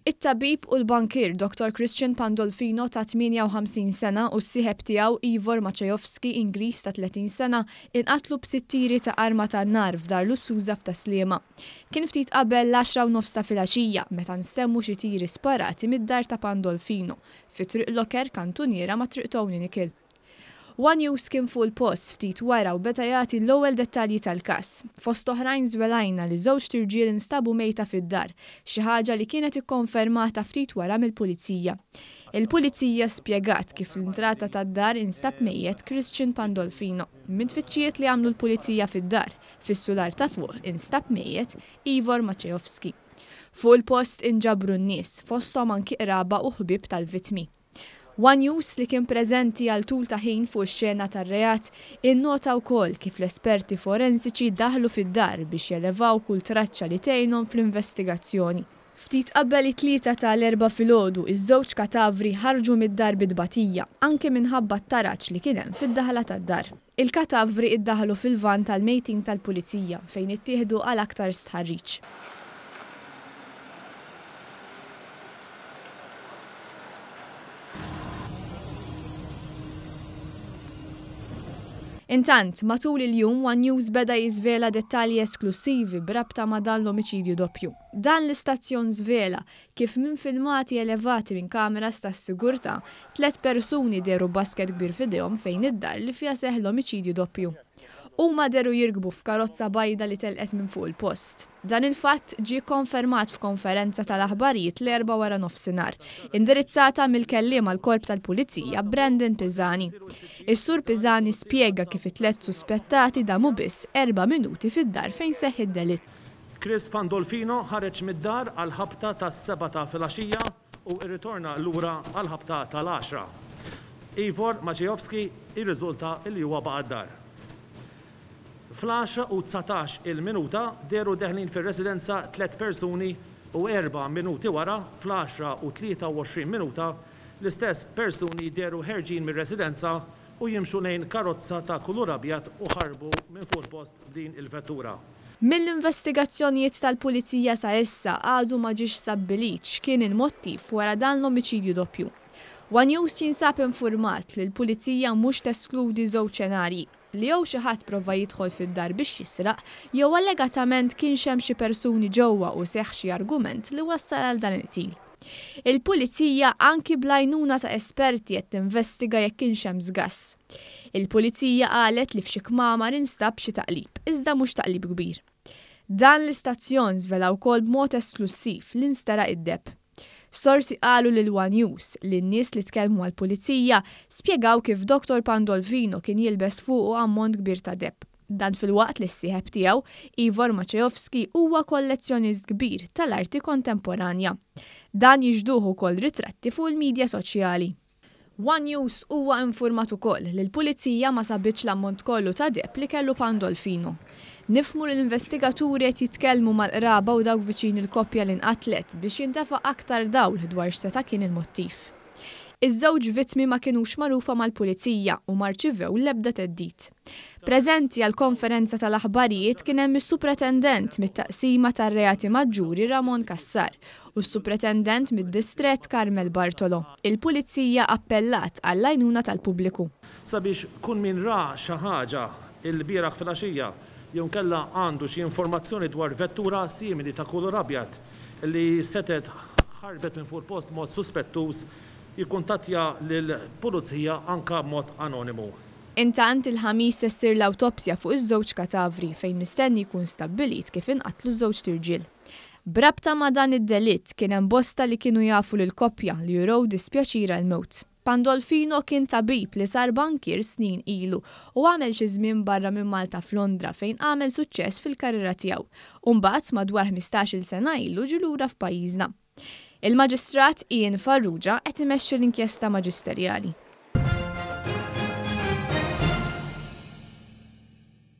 It-tabib u l-bankier Dr. Christian Pandolfino ta' 58 sena u s-sieħeb tiegħu Ivor Maciejowski Ingliż ta' 30 sena inqatlu b'sittiri ta' arma tan-nar f'dar Lussuża f'tas-Sliema. Kien ftit qabel l-10:30 ta' filgħaxija meta nstemmu xi tieri sparati mid-dar ta' Pandolfino fi Triq Locker kantuniera ma' Triq Tony Nicholl. News kien fuq il-post ftit wara u beda jagħti l-ewwel dettalji tal-każ. Fost oħrajn żvelajna li żewġ tirġiel instabu mejta fid-dar, xi ħaġa li kienet ikkonfermata ftit wara mill-pulizija. Il-pulizija spjegat kif fl-intrata tad-dar instab mejjed Christian Pandolfino. Mid-tfittxijiet li għamlu l-pulizija fid-dar, fis-sular ta' fuq instab mejjed Ivor Maciejowski. Fuq il-post inġabru n-nies, fosthom anki qraba u ħbieb tal-vittmi. News li kien preżenti għal tul ta' ħin fuq ix-xena tar-reat innota wkoll kif l-esperti forensiċi daħlu fid-dar biex jelevaw kull traċċa li tgħinhom fl-investigazzjoni. Ftit qabel it-tlieta tal-4 filgħodu iż-żewġ katavri ħarġu mid-dar bid-tbatija anke minħabba t-taraġġ li kien hemm fid-daħla tad-dar. Il-katavri iddaħlu fil-van tal-mejtin tal-pulizija fejn ittieħdu għal aktar stħarriġ. Intant, matul il-jum, News beda jiżvela dettalji esklusivi b'rabta ma' dan l-omiċidju doppju. Dan l-istazzjon żvela kif minn filmati elevati minn kameras tas-sigurtà 3 persuni deru basket kbir f'idejhom fejn id-dar li fiha seħħ l-omiċidju doppju. Huma deru jirkbu f'karozza bajda li telqet minn fuq il-post. Dan il-fatt ġie konfermat f'konferenza tal-aħbarijiet l-4 wara nofsinhar, indirizzata mill-kelliem għall-korp tal-pulizija Brandon Pisani. Is-sur Pisani spjega kif it-tliet suspettati damu biss 4 minuti fid-dar fejn seħħ id-delitt. Chris Pandolfino ħareġ mid-dar għal ħabta tas-7 ta' filgħaxija u rritorna lura għal ħabta tal-10. Ivor Maciejowski irriżulta li huwa baqa' d-dar. Fl-10 u 19 il-minuta deru deħlin fir-residenza 3 persuni u 4 minuti wara fl-10 u 23 minuta l-istess persuni deru ħerġin mir-residenza u jimxu lejn karozza ta' kulur abjad u ħarbu minn fuq post din il-vettura. Mill-investigazzjonijiet tal-pulizija sa issa għadu ma ġiex stabbilit x'kien il-mottiv wara dan l-omiċidju doppju. News jinsab infurmat li l-pulizija mhux teskludi żewġ xenarji li jew xi ħadd prova jidħol fid-dar biex jisraq jew allegatament kien hemm xi persuni ġewwa u seħħ xi argument li wassal għal dan il-qtil. Il-pulizija anki bl-għajnuna ta' esperti qed tinvestiga jekk kienx hemm żgass. Il-pulizija qalet li f'xi kmamar instab xi taqlib, iżda mhux taqlib kbir. Dan l-istazzjon żvela wkoll b'mod esklusiv li nstara id-deb. Sorsi qalu lil News li n-nies li tkellmu għall-pulizija spjegaw kif Dr. Pandolfino kien jilbes fuqu ammont kbir ta' deb. Dan fil-waqt li s-sieħeb tiegħu Ivor Maciejowski huwa kollezzjonist kbir tal-arti kontemporanja. Dan jiġduh ukoll ritratti fuq il-midja soċjali. News huwa infurmat ukoll li l-pulizija ma sabitx l-ammont kollu ta' deb li kellu Pandolfino. Nifhmu l-investigaturi qed jitkellmu mal-qraba u dawk viċin il-koppja li nqatlet biex jintefa' aktar dawl dwar x'seta' kien il-mottiv. Iż-żewġ vittmi ma kinux magħrufa mal-pulizija u ma rċivew l-ebda theddid. Preżenti għall konferenza tal-aħbarijiet kien hemm is-supretendent mit-taqsima tar-reati maġġuri Ramon Kassar u s-supretendent mid-distrett Carmel Bartolo. Il-pulizija appellat għall-għajnuna tal-pubbliku. Sabiex kun min ra xi ħaġa il-bieraħ filgħaxija jew nkella għandu xi informazzjoni dwar vettura simili ta' kulur abjad li setet ħarbet minn fuq il-post mod suspettuż jikkuntattja lill-pulizija anke b'mod anonimu. Intant il-ħamis issir l-awtopsja fuq iż-żewġ katavri fejn mistenni jkun stabbilit kif inqatlu ż-żewġ tirġiel. Brabta ma' dan id-delitt kien hemm bosta li kienu jafu lill-koppja li juraw dispjaċira l-mewt. Pandolfino kien tabib li sar bankier snin ilu u għamel xi żmien barra minn Malta f'Londra fejn għamel suċċess fil-karriera tiegħu. U mbagħad madwar 15-il sena ilu ġie lura f'pajjiżna. Il-Maġistrat Ian Farrugia qed imexxi l-inkjesta maġisterjali.